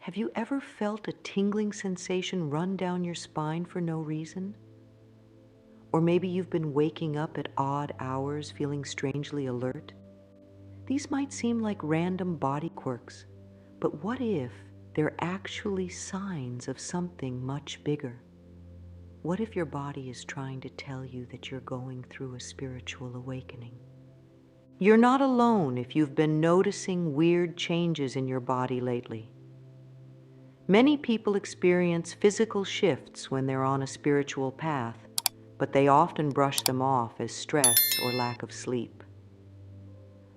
Have you ever felt a tingling sensation run down your spine for no reason? Or maybe you've been waking up at odd hours feeling strangely alert? These might seem like random body quirks, but what if they're actually signs of something much bigger? What if your body is trying to tell you that you're going through a spiritual awakening? You're not alone if you've been noticing weird changes in your body lately. Many people experience physical shifts when they're on a spiritual path, but they often brush them off as stress or lack of sleep.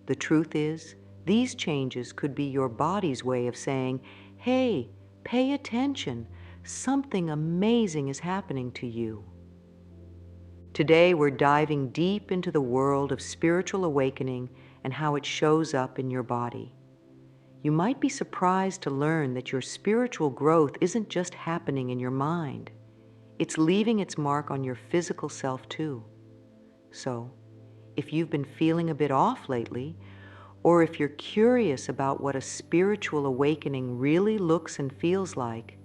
The truth is, these changes could be your body's way of saying, "Hey, pay attention. Something amazing is happening to you." Today, we're diving deep into the world of spiritual awakening and how it shows up in your body. You might be surprised to learn that your spiritual growth isn't just happening in your mind. It's leaving its mark on your physical self too. So, if you've been feeling a bit off lately, or if you're curious about what a spiritual awakening really looks and feels like,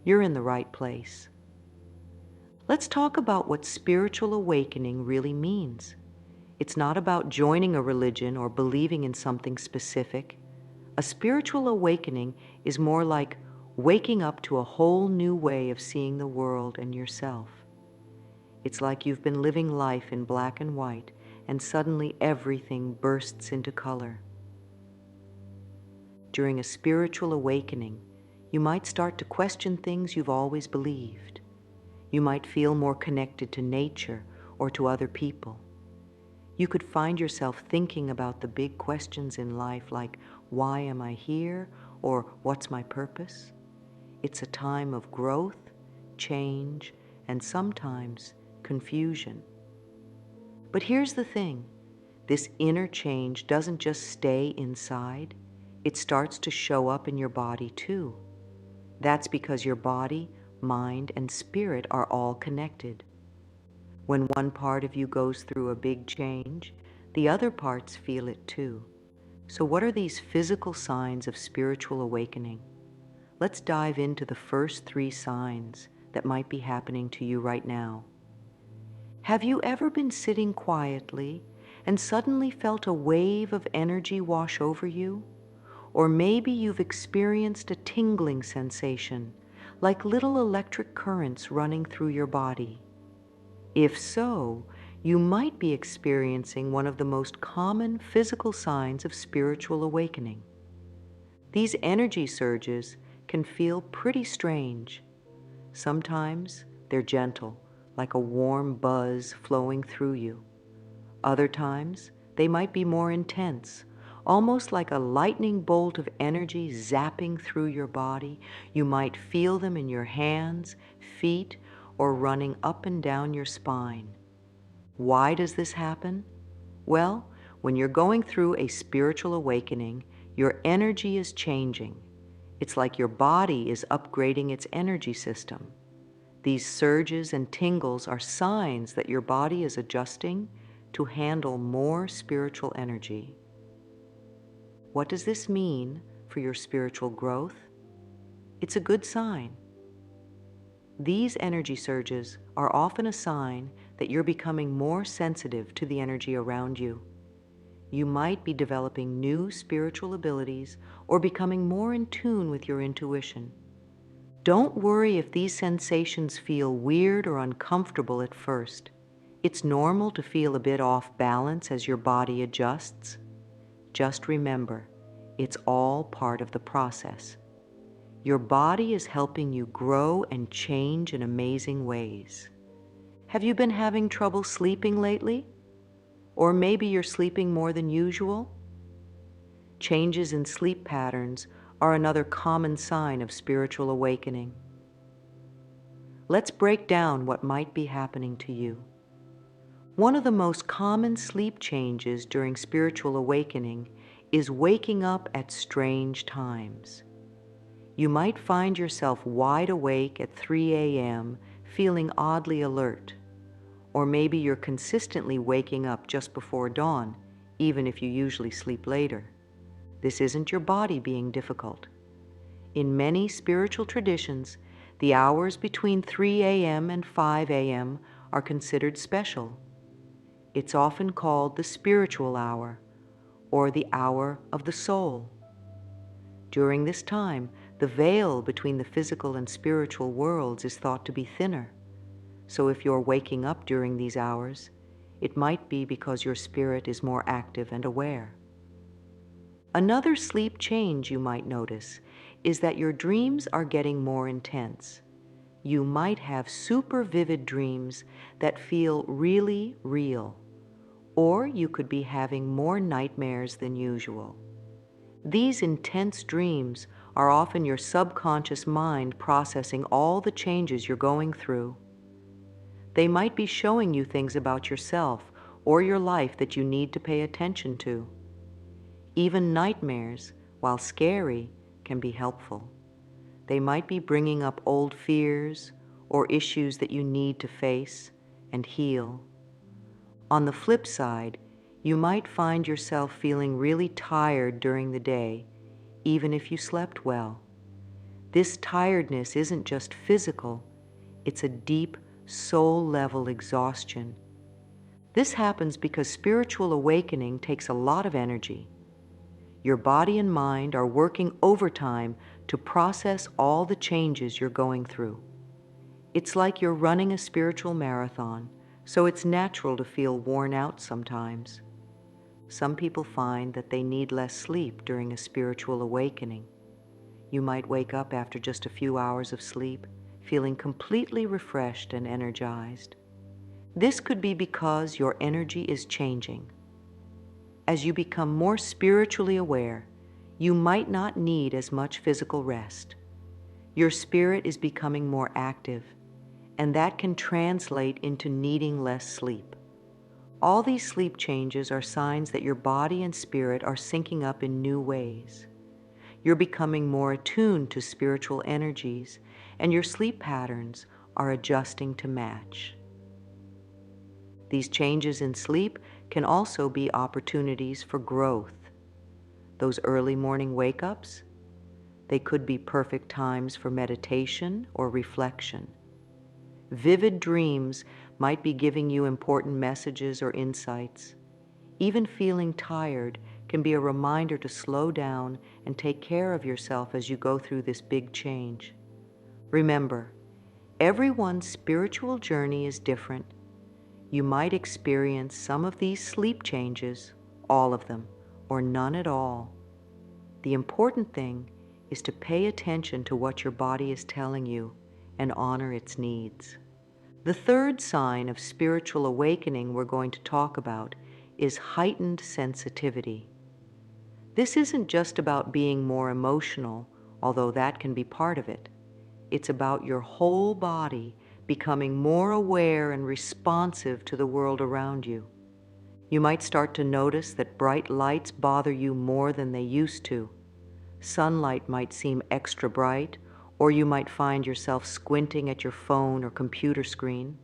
you're in the right place. Let's talk about what spiritual awakening really means. It's not about joining a religion or believing in something specific. A spiritual awakening is more like waking up to a whole new way of seeing the world and yourself. It's like you've been living life in black and white, and suddenly everything bursts into color. During a spiritual awakening, you might start to question things you've always believed. You might feel more connected to nature or to other people. You could find yourself thinking about the big questions in life like, why am I here? Or what's my purpose? It's a time of growth, change, and sometimes confusion. But here's the thing, this inner change doesn't just stay inside, it starts to show up in your body too. That's because your body, mind, and spirit are all connected. When one part of you goes through a big change, the other parts feel it too. So what are these physical signs of spiritual awakening? Let's dive into the first 3 signs that might be happening to you right now. Have you ever been sitting quietly and suddenly felt a wave of energy wash over you? Or maybe you've experienced a tingling sensation, like little electric currents running through your body. If so, you might be experiencing one of the most common physical signs of spiritual awakening. These energy surges can feel pretty strange. Sometimes they're gentle, like a warm buzz flowing through you. Other times, they might be more intense, almost like a lightning bolt of energy zapping through your body. You might feel them in your hands, feet, or running up and down your spine. Why does this happen? Well, when you're going through a spiritual awakening, your energy is changing. It's like your body is upgrading its energy system. These surges and tingles are signs that your body is adjusting to handle more spiritual energy. What does this mean for your spiritual growth? It's a good sign. These energy surges are often a sign that you're becoming more sensitive to the energy around you. You might be developing new spiritual abilities or becoming more in tune with your intuition. Don't worry if these sensations feel weird or uncomfortable at first. It's normal to feel a bit off balance as your body adjusts. Just remember, it's all part of the process. Your body is helping you grow and change in amazing ways. Have you been having trouble sleeping lately? Or maybe you're sleeping more than usual? Changes in sleep patterns are another common sign of spiritual awakening. Let's break down what might be happening to you. One of the most common sleep changes during spiritual awakening is waking up at strange times. You might find yourself wide awake at 3 a.m., feeling oddly alert. Or maybe you're consistently waking up just before dawn, even if you usually sleep later. This isn't your body being difficult. In many spiritual traditions, the hours between 3 a.m. and 5 a.m. are considered special. It's often called the spiritual hour, or the hour of the soul. During this time, the veil between the physical and spiritual worlds is thought to be thinner. So if you're waking up during these hours, it might be because your spirit is more active and aware. Another sleep change you might notice is that your dreams are getting more intense. You might have super vivid dreams that feel really real, or you could be having more nightmares than usual. These intense dreams are often your subconscious mind processing all the changes you're going through. They might be showing you things about yourself or your life that you need to pay attention to. Even nightmares, while scary, can be helpful. They might be bringing up old fears or issues that you need to face and heal. On the flip side, you might find yourself feeling really tired during the day, even if you slept well. This tiredness isn't just physical, it's a deep, soul-level exhaustion. This happens because spiritual awakening takes a lot of energy. Your body and mind are working overtime to process all the changes you're going through. It's like you're running a spiritual marathon, so it's natural to feel worn out sometimes. Some people find that they need less sleep during a spiritual awakening. You might wake up after just a few hours of sleep, feeling completely refreshed and energized. This could be because your energy is changing. As you become more spiritually aware, you might not need as much physical rest. Your spirit is becoming more active, and that can translate into needing less sleep. All these sleep changes are signs that your body and spirit are syncing up in new ways. You're becoming more attuned to spiritual energies, and your sleep patterns are adjusting to match. These changes in sleep can also be opportunities for growth. Those early morning wake-ups, they could be perfect times for meditation or reflection. Vivid dreams might be giving you important messages or insights. Even feeling tired can be a reminder to slow down and take care of yourself as you go through this big change. Remember, everyone's spiritual journey is different. You might experience some of these sleep changes, all of them, or none at all. The important thing is to pay attention to what your body is telling you and honor its needs. The third sign of spiritual awakening we're going to talk about is heightened sensitivity. This isn't just about being more emotional, although that can be part of it. It's about your whole body becoming more aware and responsive to the world around you. You might start to notice that bright lights bother you more than they used to. Sunlight might seem extra bright, or you might find yourself squinting at your phone or computer screen.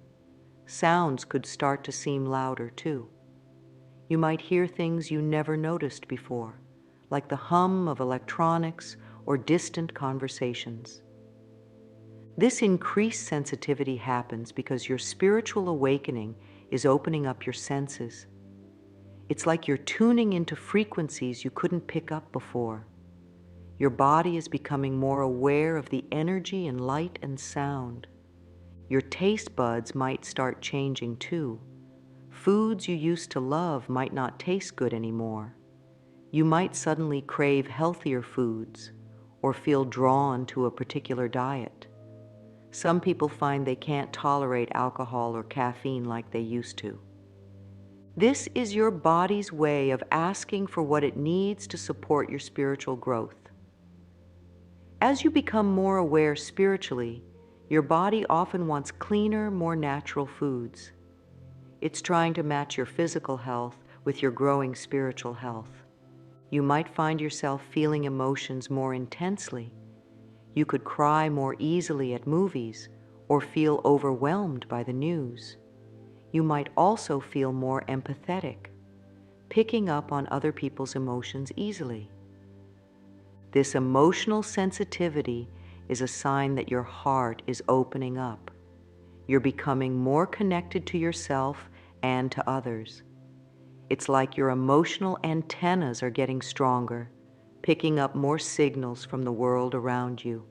Sounds could start to seem louder too. You might hear things you never noticed before, like the hum of electronics or distant conversations. This increased sensitivity happens because your spiritual awakening is opening up your senses. It's like you're tuning into frequencies you couldn't pick up before. Your body is becoming more aware of the energy in light and sound. Your taste buds might start changing too. Foods you used to love might not taste good anymore. You might suddenly crave healthier foods or feel drawn to a particular diet. Some people find they can't tolerate alcohol or caffeine like they used to. This is your body's way of asking for what it needs to support your spiritual growth. As you become more aware spiritually, your body often wants cleaner, more natural foods. It's trying to match your physical health with your growing spiritual health. You might find yourself feeling emotions more intensely. You could cry more easily at movies or feel overwhelmed by the news. You might also feel more empathetic, picking up on other people's emotions easily. This emotional sensitivity is a sign that your heart is opening up. You're becoming more connected to yourself and to others. It's like your emotional antennas are getting stronger, picking up more signals from the world around you.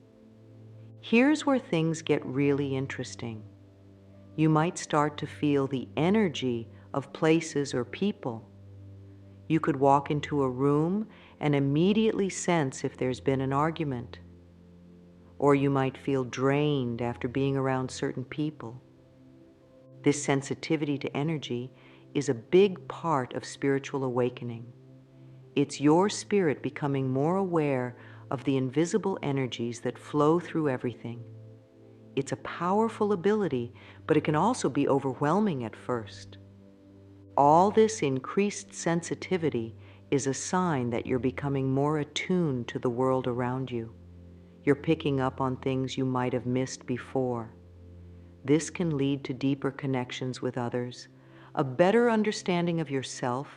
Here's where things get really interesting. You might start to feel the energy of places or people. You could walk into a room and immediately sense if there's been an argument. Or you might feel drained after being around certain people. This sensitivity to energy is a big part of spiritual awakening. It's your spirit becoming more aware of the invisible energies that flow through everything. It's a powerful ability, but it can also be overwhelming at first. All this increased sensitivity is a sign that you're becoming more attuned to the world around you. You're picking up on things you might have missed before. This can lead to deeper connections with others, a better understanding of yourself,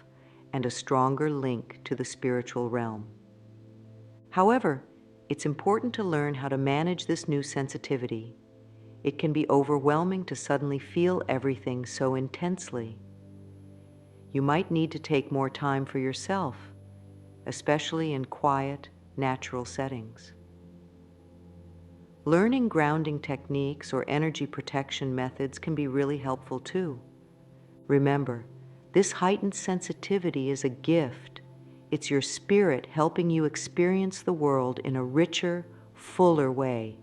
and a stronger link to the spiritual realm. However, it's important to learn how to manage this new sensitivity. It can be overwhelming to suddenly feel everything so intensely. You might need to take more time for yourself, especially in quiet, natural settings. Learning grounding techniques or energy protection methods can be really helpful too. Remember, this heightened sensitivity is a gift. It's your spirit helping you experience the world in a richer, fuller way.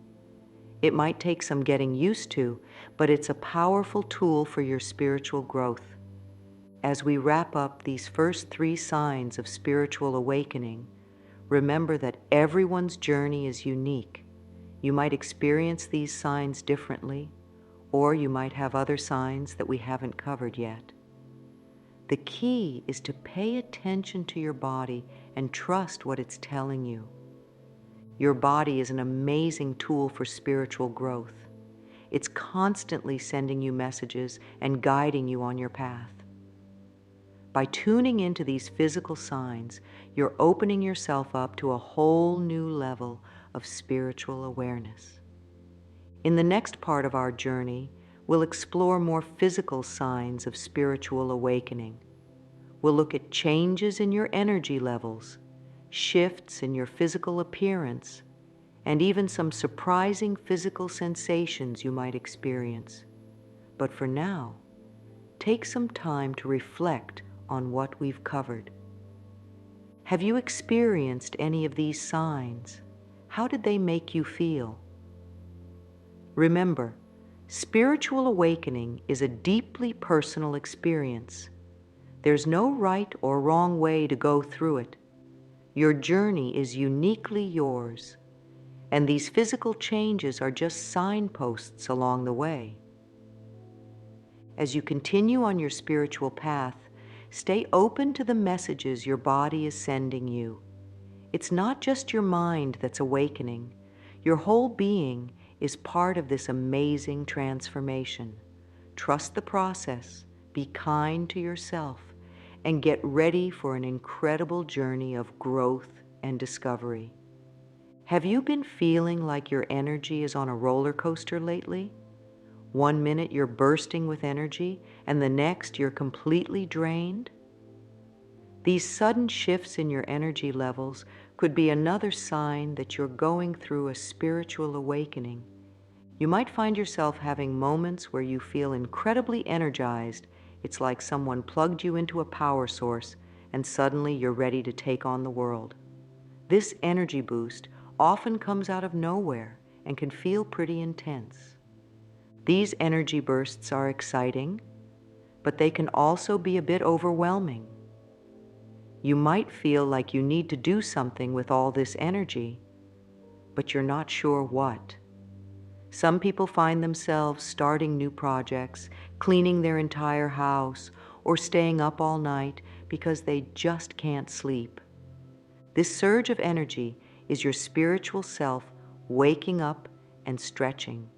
It might take some getting used to, but it's a powerful tool for your spiritual growth. As we wrap up these first 3 signs of spiritual awakening, remember that everyone's journey is unique. You might experience these signs differently, or you might have other signs that we haven't covered yet. The key is to pay attention to your body and trust what it's telling you. Your body is an amazing tool for spiritual growth. It's constantly sending you messages and guiding you on your path. By tuning into these physical signs, you're opening yourself up to a whole new level of spiritual awareness. In the next part of our journey, we'll explore more physical signs of spiritual awakening. We'll look at changes in your energy levels, shifts in your physical appearance, and even some surprising physical sensations you might experience. But for now, take some time to reflect on what we've covered. Have you experienced any of these signs? How did they make you feel? Remember, spiritual awakening is a deeply personal experience. There's no right or wrong way to go through it. Your journey is uniquely yours, and these physical changes are just signposts along the way. As you continue on your spiritual path, stay open to the messages your body is sending you. It's not just your mind that's awakening. Your whole being is part of this amazing transformation. Trust the process, be kind to yourself, and get ready for an incredible journey of growth and discovery. Have you been feeling like your energy is on a roller coaster lately? One minute you're bursting with energy, and the next you're completely drained? These sudden shifts in your energy levels could be another sign that you're going through a spiritual awakening. You might find yourself having moments where you feel incredibly energized. It's like someone plugged you into a power source, and suddenly you're ready to take on the world. This energy boost often comes out of nowhere and can feel pretty intense. These energy bursts are exciting, but they can also be a bit overwhelming. You might feel like you need to do something with all this energy, but you're not sure what. Some people find themselves starting new projects, cleaning their entire house, or staying up all night because they just can't sleep. This surge of energy is your spiritual self waking up and stretching.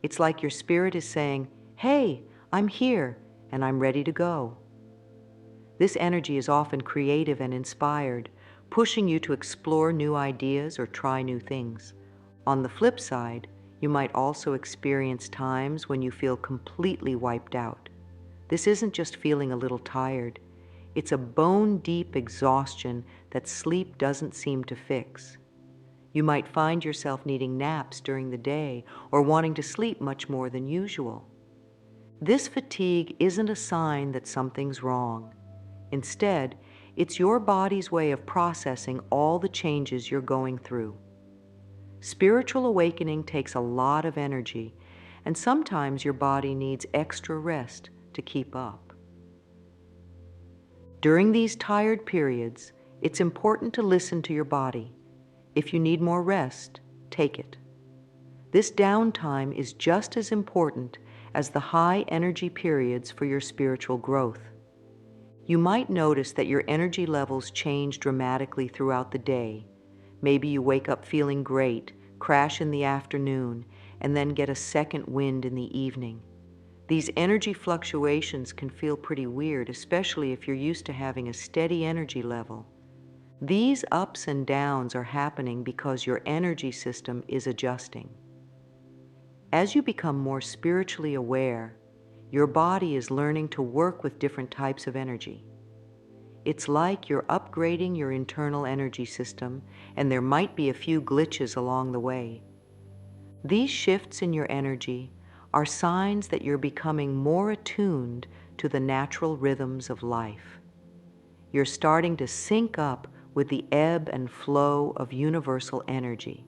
It's like your spirit is saying, "Hey, I'm here and I'm ready to go." This energy is often creative and inspired, pushing you to explore new ideas or try new things. On the flip side, you might also experience times when you feel completely wiped out. This isn't just feeling a little tired. It's a bone-deep exhaustion that sleep doesn't seem to fix. You might find yourself needing naps during the day or wanting to sleep much more than usual. This fatigue isn't a sign that something's wrong. Instead, it's your body's way of processing all the changes you're going through. Spiritual awakening takes a lot of energy, and sometimes your body needs extra rest to keep up. During these tired periods, it's important to listen to your body. If you need more rest, take it. This downtime is just as important as the high energy periods for your spiritual growth. You might notice that your energy levels change dramatically throughout the day. Maybe you wake up feeling great, crash in the afternoon, and then get a second wind in the evening. These energy fluctuations can feel pretty weird, especially if you're used to having a steady energy level. These ups and downs are happening because your energy system is adjusting. As you become more spiritually aware, your body is learning to work with different types of energy. It's like you're upgrading your internal energy system, and there might be a few glitches along the way. These shifts in your energy are signs that you're becoming more attuned to the natural rhythms of life. You're starting to sync up with the ebb and flow of universal energy.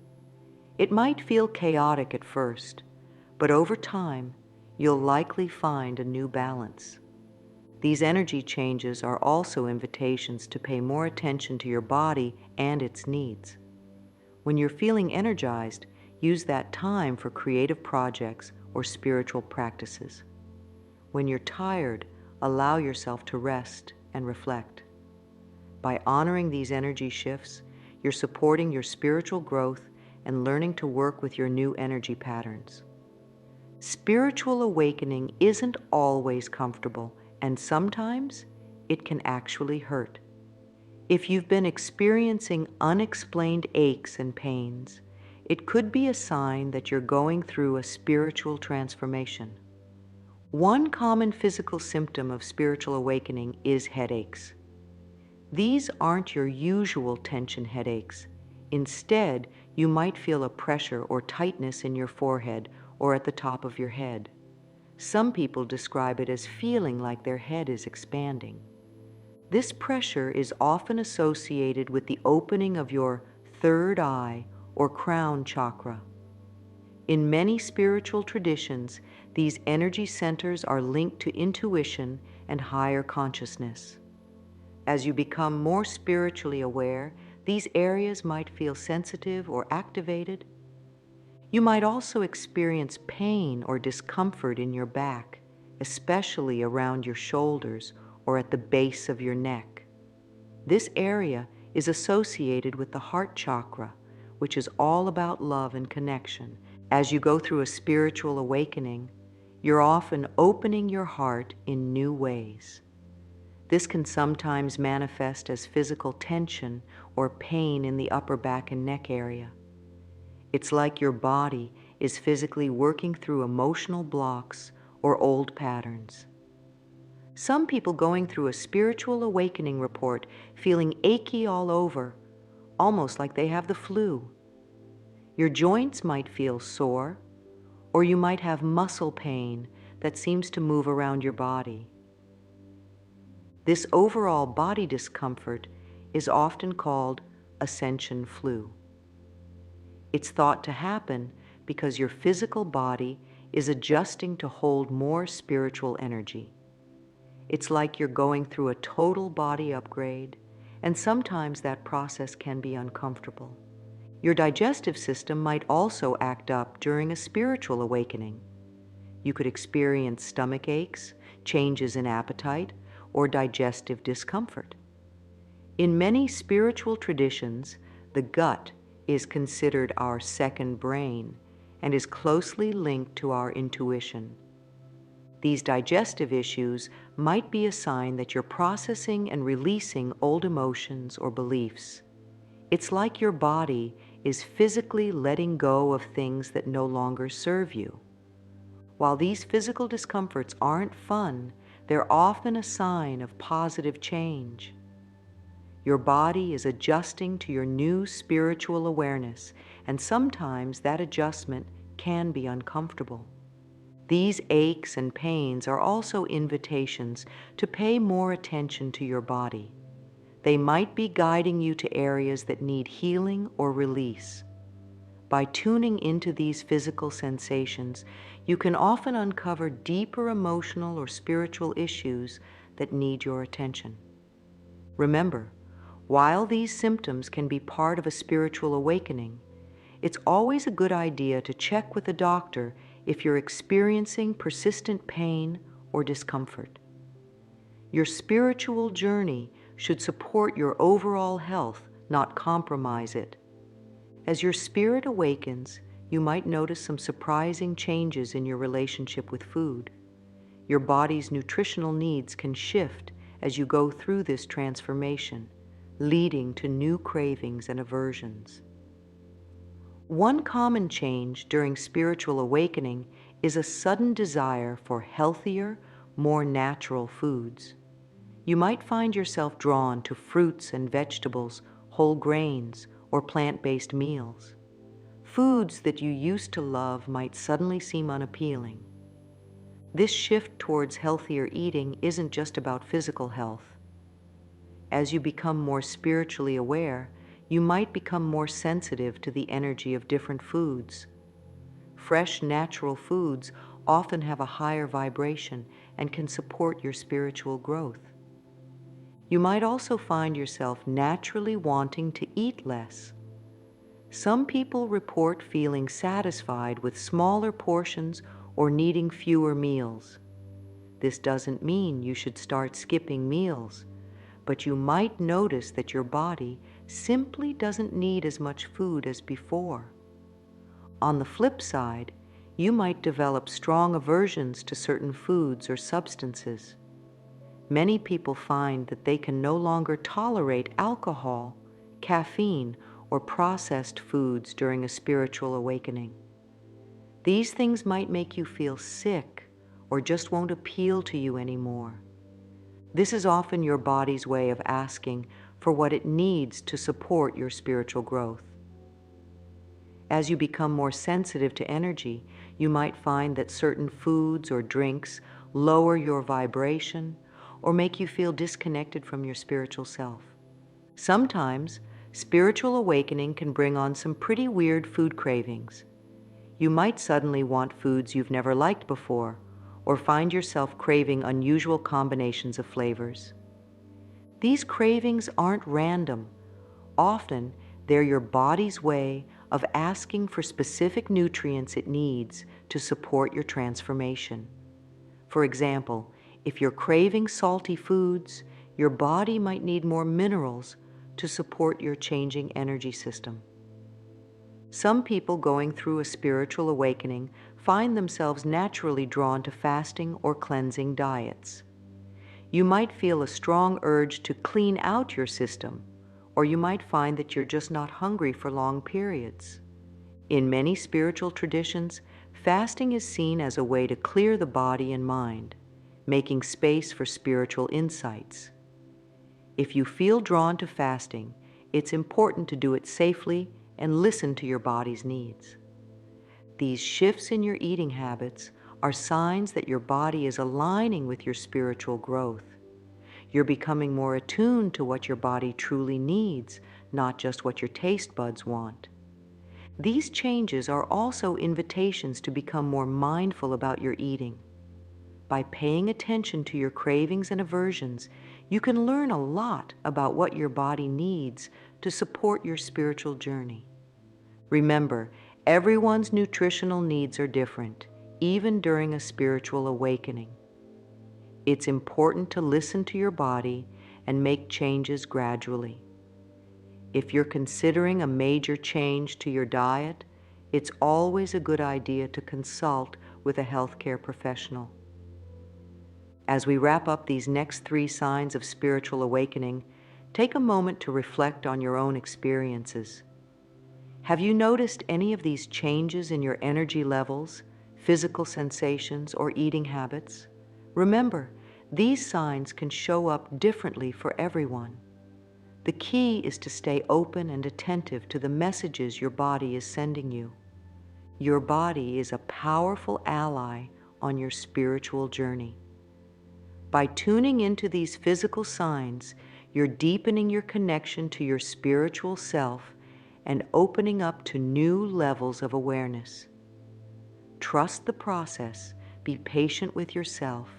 It might feel chaotic at first, but over time, you'll likely find a new balance. These energy changes are also invitations to pay more attention to your body and its needs. When you're feeling energized, use that time for creative projects or spiritual practices. When you're tired, allow yourself to rest and reflect. By honoring these energy shifts, you're supporting your spiritual growth and learning to work with your new energy patterns. Spiritual awakening isn't always comfortable, and sometimes it can actually hurt. If you've been experiencing unexplained aches and pains, it could be a sign that you're going through a spiritual transformation. One common physical symptom of spiritual awakening is headaches. These aren't your usual tension headaches. Instead, you might feel a pressure or tightness in your forehead or at the top of your head. Some people describe it as feeling like their head is expanding. This pressure is often associated with the opening of your third eye or crown chakra. In many spiritual traditions, these energy centers are linked to intuition and higher consciousness. As you become more spiritually aware, these areas might feel sensitive or activated. You might also experience pain or discomfort in your back, especially around your shoulders or at the base of your neck. This area is associated with the heart chakra, which is all about love and connection. As you go through a spiritual awakening, you're often opening your heart in new ways. This can sometimes manifest as physical tension or pain in the upper back and neck area. It's like your body is physically working through emotional blocks or old patterns. Some people going through a spiritual awakening report feeling achy all over, almost like they have the flu. Your joints might feel sore, or you might have muscle pain that seems to move around your body. This overall body discomfort is often called ascension flu. It's thought to happen because your physical body is adjusting to hold more spiritual energy. It's like you're going through a total body upgrade, and sometimes that process can be uncomfortable. Your digestive system might also act up during a spiritual awakening. You could experience stomach aches, changes in appetite, or digestive discomfort. In many spiritual traditions, the gut is considered our second brain and is closely linked to our intuition. These digestive issues might be a sign that you're processing and releasing old emotions or beliefs. It's like your body is physically letting go of things that no longer serve you. While these physical discomforts aren't fun, they're often a sign of positive change. Your body is adjusting to your new spiritual awareness, and sometimes that adjustment can be uncomfortable. These aches and pains are also invitations to pay more attention to your body. They might be guiding you to areas that need healing or release. By tuning into these physical sensations, you can often uncover deeper emotional or spiritual issues that need your attention. Remember, while these symptoms can be part of a spiritual awakening, it's always a good idea to check with a doctor if you're experiencing persistent pain or discomfort. Your spiritual journey should support your overall health, not compromise it. As your spirit awakens, you might notice some surprising changes in your relationship with food. Your body's nutritional needs can shift as you go through this transformation, leading to new cravings and aversions. One common change during spiritual awakening is a sudden desire for healthier, more natural foods. You might find yourself drawn to fruits and vegetables, whole grains, or plant-based meals. Foods that you used to love might suddenly seem unappealing. This shift towards healthier eating isn't just about physical health. As you become more spiritually aware, you might become more sensitive to the energy of different foods. Fresh, natural foods often have a higher vibration and can support your spiritual growth. You might also find yourself naturally wanting to eat less. Some people report feeling satisfied with smaller portions or needing fewer meals. This doesn't mean you should start skipping meals, but you might notice that your body simply doesn't need as much food as before. On the flip side, you might develop strong aversions to certain foods or substances. Many people find that they can no longer tolerate alcohol, caffeine, or processed foods during a spiritual awakening. These things might make you feel sick or just won't appeal to you anymore. This is often your body's way of asking for what it needs to support your spiritual growth. As you become more sensitive to energy, you might find that certain foods or drinks lower your vibration or make you feel disconnected from your spiritual self. Sometimes, spiritual awakening can bring on some pretty weird food cravings. You might suddenly want foods you've never liked before, or find yourself craving unusual combinations of flavors. These cravings aren't random. Often, they're your body's way of asking for specific nutrients it needs to support your transformation. For example, if you're craving salty foods, your body might need more minerals to support your changing energy system. Some people going through a spiritual awakening find themselves naturally drawn to fasting or cleansing diets. You might feel a strong urge to clean out your system, or you might find that you're just not hungry for long periods. In many spiritual traditions, fasting is seen as a way to clear the body and mind, making space for spiritual insights. If you feel drawn to fasting, it's important to do it safely and listen to your body's needs. These shifts in your eating habits are signs that your body is aligning with your spiritual growth. You're becoming more attuned to what your body truly needs, not just what your taste buds want. These changes are also invitations to become more mindful about your eating. By paying attention to your cravings and aversions, you can learn a lot about what your body needs to support your spiritual journey. Remember, everyone's nutritional needs are different, even during a spiritual awakening. It's important to listen to your body and make changes gradually. If you're considering a major change to your diet, it's always a good idea to consult with a healthcare professional. As we wrap up these next 3 signs of spiritual awakening, Take a moment to reflect on your own experiences. Have you noticed any of these changes in your energy levels, physical sensations, or eating habits? Remember, these signs can show up differently for everyone. The key is to stay open and attentive to the messages your body is sending you. Your body is a powerful ally on your spiritual journey. By tuning into these physical signs, you're deepening your connection to your spiritual self and opening up to new levels of awareness. Trust the process, be patient with yourself,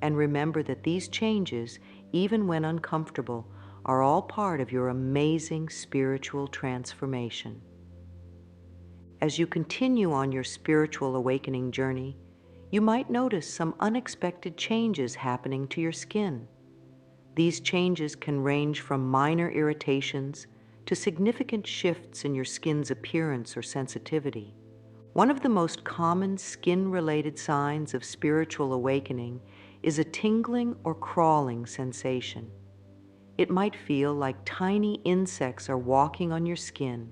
and remember that these changes, even when uncomfortable, are all part of your amazing spiritual transformation. As you continue on your spiritual awakening journey, you might notice some unexpected changes happening to your skin. These changes can range from minor irritations to significant shifts in your skin's appearance or sensitivity. One of the most common skin-related signs of spiritual awakening is a tingling or crawling sensation. It might feel like tiny insects are walking on your skin,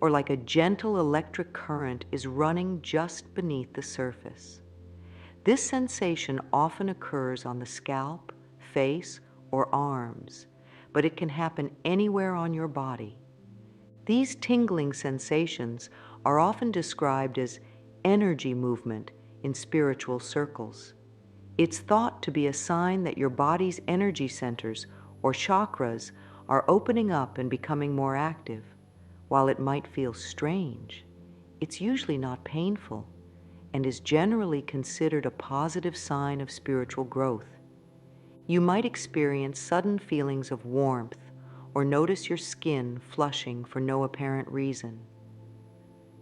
or like a gentle electric current is running just beneath the surface. This sensation often occurs on the scalp, face, or arms, but it can happen anywhere on your body. These tingling sensations are often described as energy movement in spiritual circles. It's thought to be a sign that your body's energy centers, or chakras, are opening up and becoming more active. While it might feel strange, it's usually not painful and is generally considered a positive sign of spiritual growth. You might experience sudden feelings of warmth or notice your skin flushing for no apparent reason.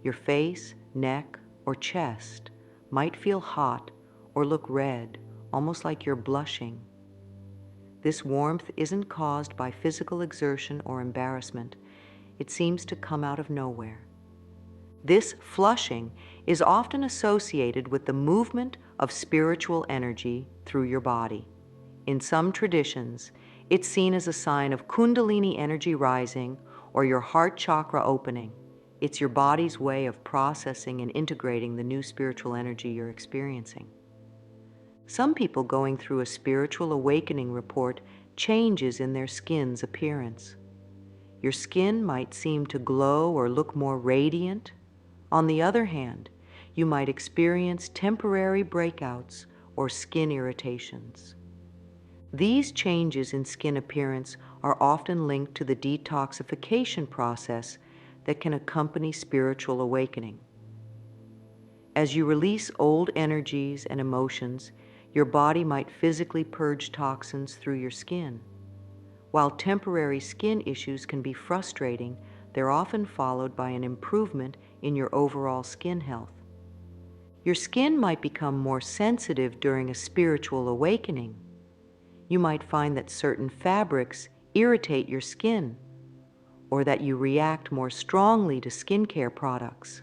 Your face, neck, or chest might feel hot or look red, almost like you're blushing. This warmth isn't caused by physical exertion or embarrassment. It seems to come out of nowhere. This flushing is often associated with the movement of spiritual energy through your body. In some traditions, it's seen as a sign of Kundalini energy rising or your heart chakra opening. It's your body's way of processing and integrating the new spiritual energy you're experiencing. Some people going through a spiritual awakening report changes in their skin's appearance. Your skin might seem to glow or look more radiant. On the other hand, you might experience temporary breakouts or skin irritations. These changes in skin appearance are often linked to the detoxification process that can accompany spiritual awakening. As you release old energies and emotions, your body might physically purge toxins through your skin. While temporary skin issues can be frustrating, they're often followed by an improvement in your overall skin health. Your skin might become more sensitive during a spiritual awakening. You might find that certain fabrics irritate your skin, or that you react more strongly to skincare products.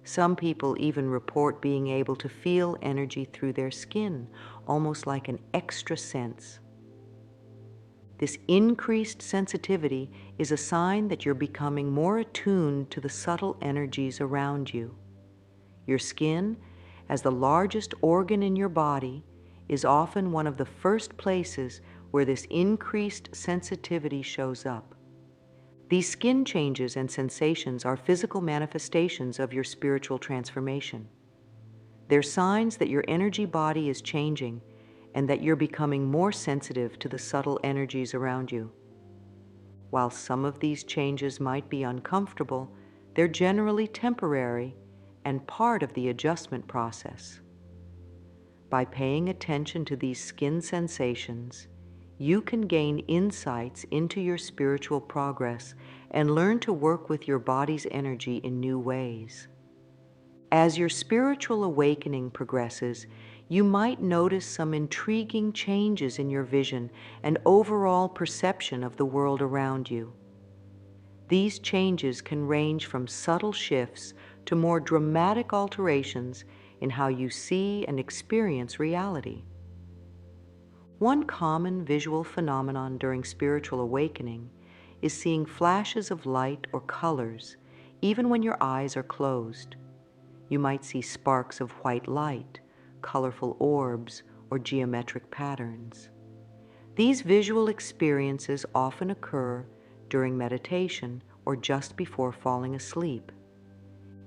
Some people even report being able to feel energy through their skin, almost like an extra sense. This increased sensitivity is a sign that you're becoming more attuned to the subtle energies around you. Your skin, as the largest organ in your body, is often one of the first places where this increased sensitivity shows up. These skin changes and sensations are physical manifestations of your spiritual transformation. They're signs that your energy body is changing and that you're becoming more sensitive to the subtle energies around you. While some of these changes might be uncomfortable, they're generally temporary and part of the adjustment process. By paying attention to these skin sensations, you can gain insights into your spiritual progress and learn to work with your body's energy in new ways. As your spiritual awakening progresses, you might notice some intriguing changes in your vision and overall perception of the world around you. These changes can range from subtle shifts to more dramatic alterations in how you see and experience reality. One common visual phenomenon during spiritual awakening is seeing flashes of light or colors, even when your eyes are closed. You might see sparks of white light, colorful orbs, or geometric patterns. These visual experiences often occur during meditation or just before falling asleep.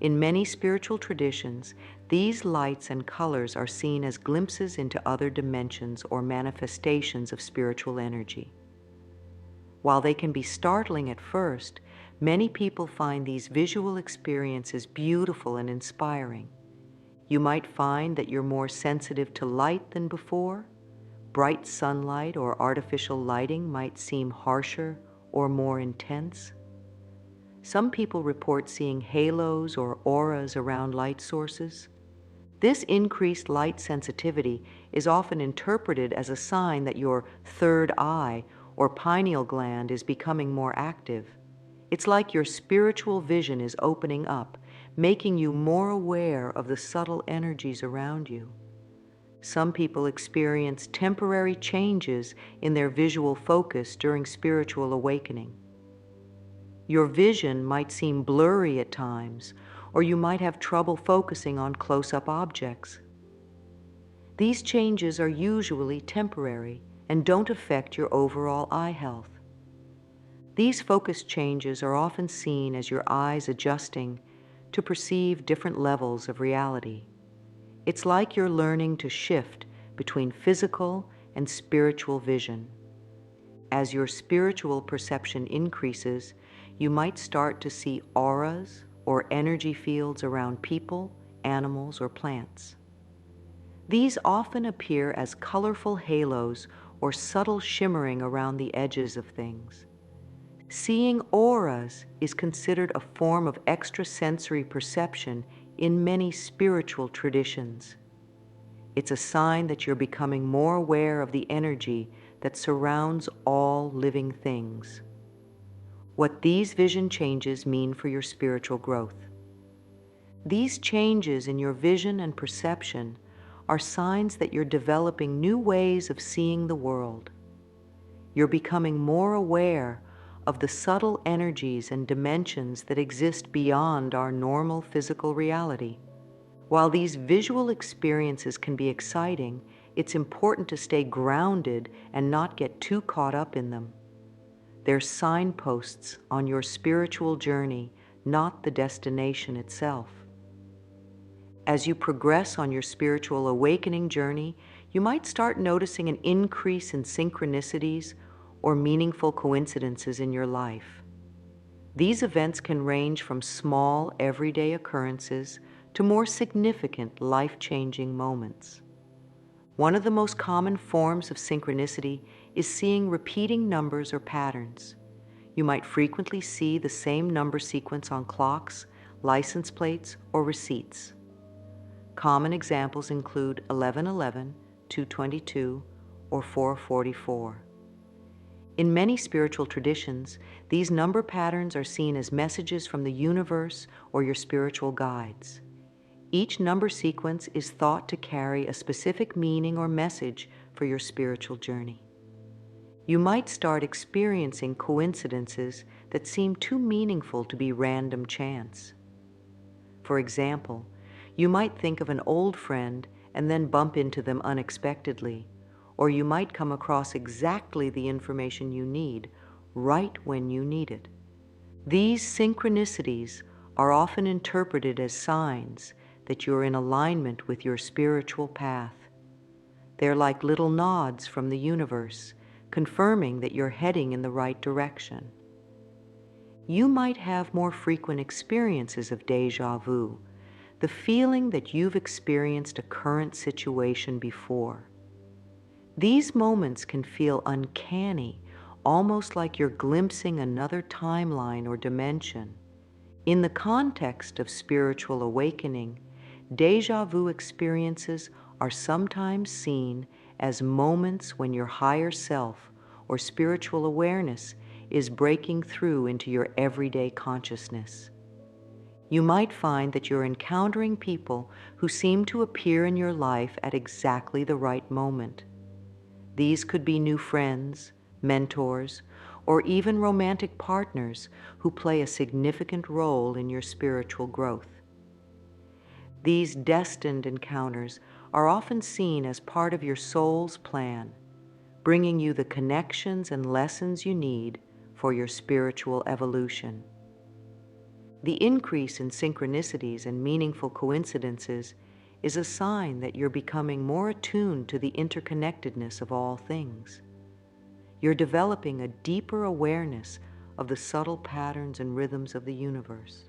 In many spiritual traditions, these lights and colors are seen as glimpses into other dimensions or manifestations of spiritual energy. While they can be startling at first, many people find these visual experiences beautiful and inspiring. You might find that you're more sensitive to light than before. Bright sunlight or artificial lighting might seem harsher or more intense. Some people report seeing halos or auras around light sources. This increased light sensitivity is often interpreted as a sign that your third eye or pineal gland is becoming more active. It's like your spiritual vision is opening up, making you more aware of the subtle energies around you. Some people experience temporary changes in their visual focus during spiritual awakening. Your vision might seem blurry at times, or you might have trouble focusing on close-up objects. These changes are usually temporary and don't affect your overall eye health. These focus changes are often seen as your eyes adjusting to perceive different levels of reality. It's like you're learning to shift between physical and spiritual vision. As your spiritual perception increases, you might start to see auras or energy fields around people, animals, or plants. These often appear as colorful halos or subtle shimmering around the edges of things. Seeing auras is considered a form of extrasensory perception in many spiritual traditions. It's a sign that you're becoming more aware of the energy that surrounds all living things. What these vision changes mean for your spiritual growth. These changes in your vision and perception are signs that you're developing new ways of seeing the world. You're becoming more aware of the subtle energies and dimensions that exist beyond our normal physical reality. While these visual experiences can be exciting, it's important to stay grounded and not get too caught up in them. They're signposts on your spiritual journey, not the destination itself. As you progress on your spiritual awakening journey, you might start noticing an increase in synchronicities or meaningful coincidences in your life. These events can range from small, everyday occurrences to more significant, life-changing moments. One of the most common forms of synchronicity is seeing repeating numbers or patterns. You might frequently see the same number sequence on clocks, license plates, or receipts. Common examples include 1111, 222, or 444. In many spiritual traditions, these number patterns are seen as messages from the universe or your spiritual guides. Each number sequence is thought to carry a specific meaning or message for your spiritual journey. You might start experiencing coincidences that seem too meaningful to be random chance. For example, you might think of an old friend and then bump into them unexpectedly, or you might come across exactly the information you need right when you need it. These synchronicities are often interpreted as signs that you're in alignment with your spiritual path. They're like little nods from the universe, confirming that you're heading in the right direction. You might have more frequent experiences of déjà vu, the feeling that you've experienced a current situation before. These moments can feel uncanny, almost like you're glimpsing another timeline or dimension. In the context of spiritual awakening, déjà vu experiences are sometimes seen as moments when your higher self or spiritual awareness is breaking through into your everyday consciousness. You might find that you're encountering people who seem to appear in your life at exactly the right moment. These could be new friends, mentors, or even romantic partners who play a significant role in your spiritual growth. These destined encounters are often seen as part of your soul's plan, bringing you the connections and lessons you need for your spiritual evolution. The increase in synchronicities and meaningful coincidences is a sign that you're becoming more attuned to the interconnectedness of all things. You're developing a deeper awareness of the subtle patterns and rhythms of the universe.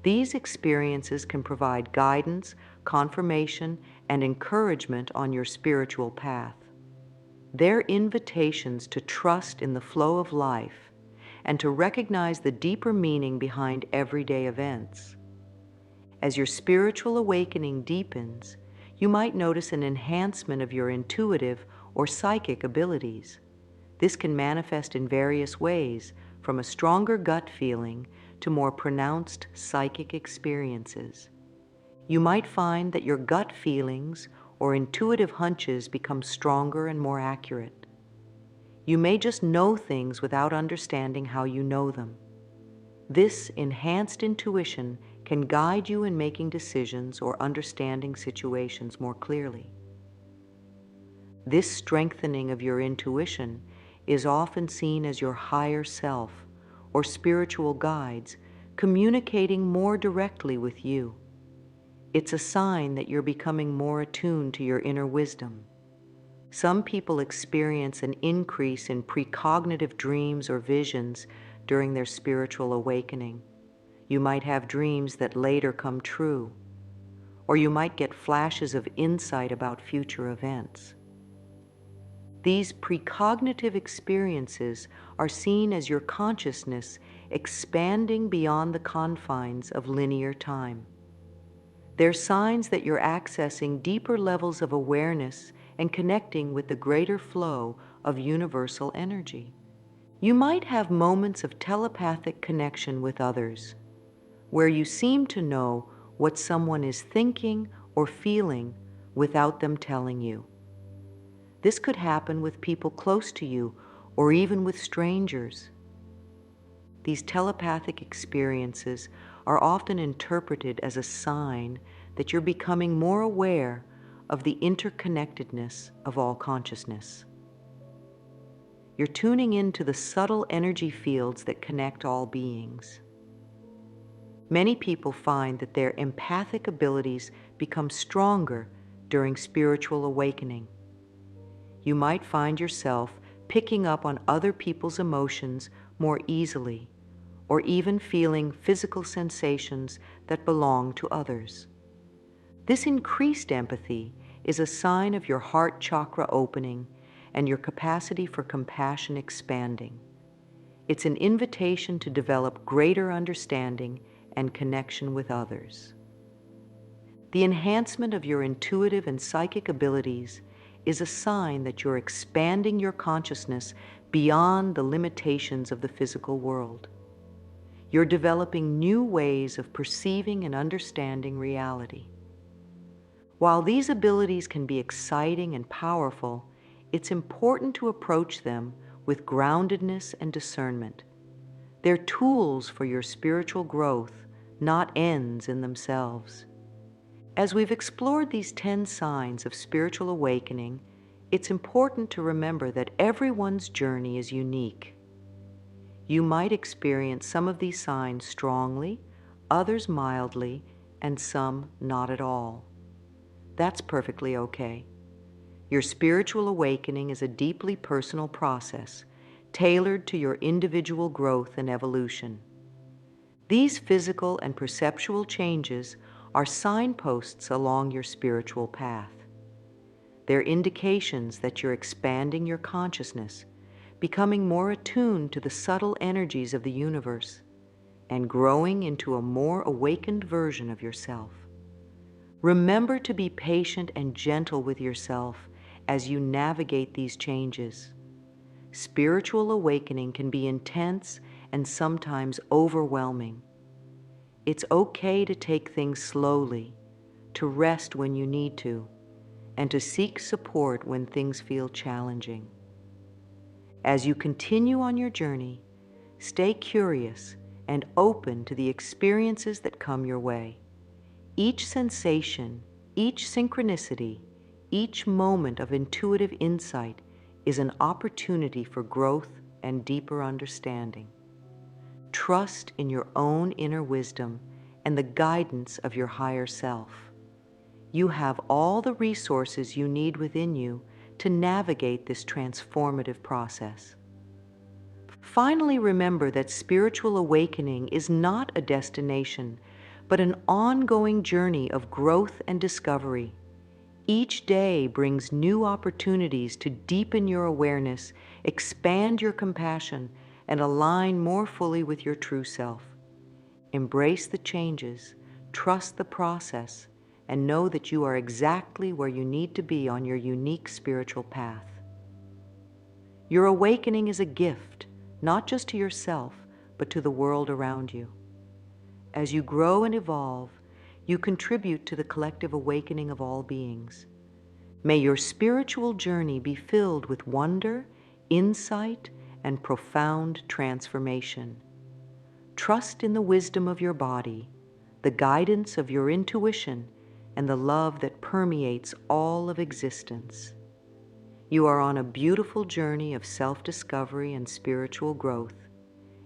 These experiences can provide guidance, confirmation, and encouragement on your spiritual path. They're invitations to trust in the flow of life and to recognize the deeper meaning behind everyday events. As your spiritual awakening deepens, you might notice an enhancement of your intuitive or psychic abilities. This can manifest in various ways, from a stronger gut feeling to more pronounced psychic experiences. You might find that your gut feelings or intuitive hunches become stronger and more accurate. You may just know things without understanding how you know them. This enhanced intuition can guide you in making decisions or understanding situations more clearly. This strengthening of your intuition is often seen as your higher self or spiritual guides communicating more directly with you. It's a sign that you're becoming more attuned to your inner wisdom. Some people experience an increase in precognitive dreams or visions during their spiritual awakening. You might have dreams that later come true, or you might get flashes of insight about future events. These precognitive experiences are seen as your consciousness expanding beyond the confines of linear time. They're signs that you're accessing deeper levels of awareness and connecting with the greater flow of universal energy. You might have moments of telepathic connection with others, where you seem to know what someone is thinking or feeling without them telling you. This could happen with people close to you or even with strangers. These telepathic experiences are often interpreted as a sign that you're becoming more aware of the interconnectedness of all consciousness. You're tuning into the subtle energy fields that connect all beings. Many people find that their empathic abilities become stronger during spiritual awakening. You might find yourself picking up on other people's emotions more easily, or even feeling physical sensations that belong to others. This increased empathy is a sign of your heart chakra opening and your capacity for compassion expanding. It's an invitation to develop greater understanding and connection with others. The enhancement of your intuitive and psychic abilities is a sign that you're expanding your consciousness beyond the limitations of the physical world. You're developing new ways of perceiving and understanding reality. While these abilities can be exciting and powerful, it's important to approach them with groundedness and discernment. They're tools for your spiritual growth, not ends in themselves. As we've explored these 10 signs of spiritual awakening, it's important to remember that everyone's journey is unique. You might experience some of these signs strongly, others mildly, and some not at all. That's perfectly okay. Your spiritual awakening is a deeply personal process, tailored to your individual growth and evolution. These physical and perceptual changes are signposts along your spiritual path. They're indications that you're expanding your consciousness, becoming more attuned to the subtle energies of the universe, and growing into a more awakened version of yourself. Remember to be patient and gentle with yourself as you navigate these changes. Spiritual awakening can be intense and sometimes overwhelming. It's okay to take things slowly, to rest when you need to, and to seek support when things feel challenging. As you continue on your journey, stay curious and open to the experiences that come your way. Each sensation, each synchronicity, each moment of intuitive insight is an opportunity for growth and deeper understanding. Trust in your own inner wisdom and the guidance of your higher self. You have all the resources you need within you to navigate this transformative process. Finally, remember that spiritual awakening is not a destination, but an ongoing journey of growth and discovery. Each day brings new opportunities to deepen your awareness, expand your compassion, and align more fully with your true self. Embrace the changes, trust the process, and know that you are exactly where you need to be on your unique spiritual path. Your awakening is a gift, not just to yourself, but to the world around you. As you grow and evolve, you contribute to the collective awakening of all beings. May your spiritual journey be filled with wonder, insight, and profound transformation. Trust in the wisdom of your body, the guidance of your intuition, and the love that permeates all of existence. You are on a beautiful journey of self-discovery and spiritual growth.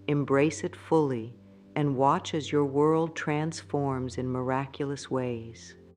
Embrace it fully and watch as your world transforms in miraculous ways.